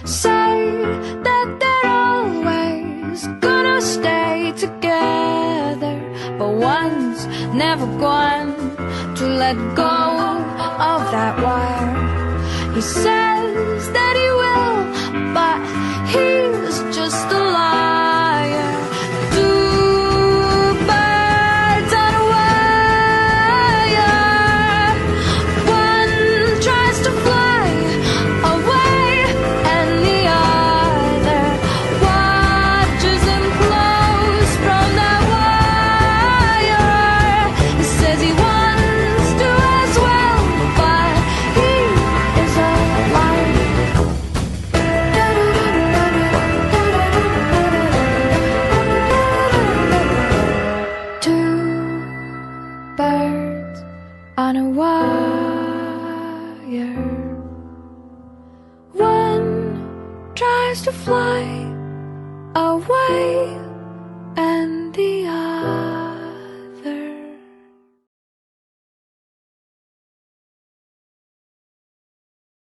say that they're always gonna stay together, but one's never going to let go of that wire. He says that he will, but he's just a liar. Two birds on a wire. One tries to fly away, and the other watches him close from that wire. He says he wants to as well, but he is a liar. Two birds on a wire. One tries to fly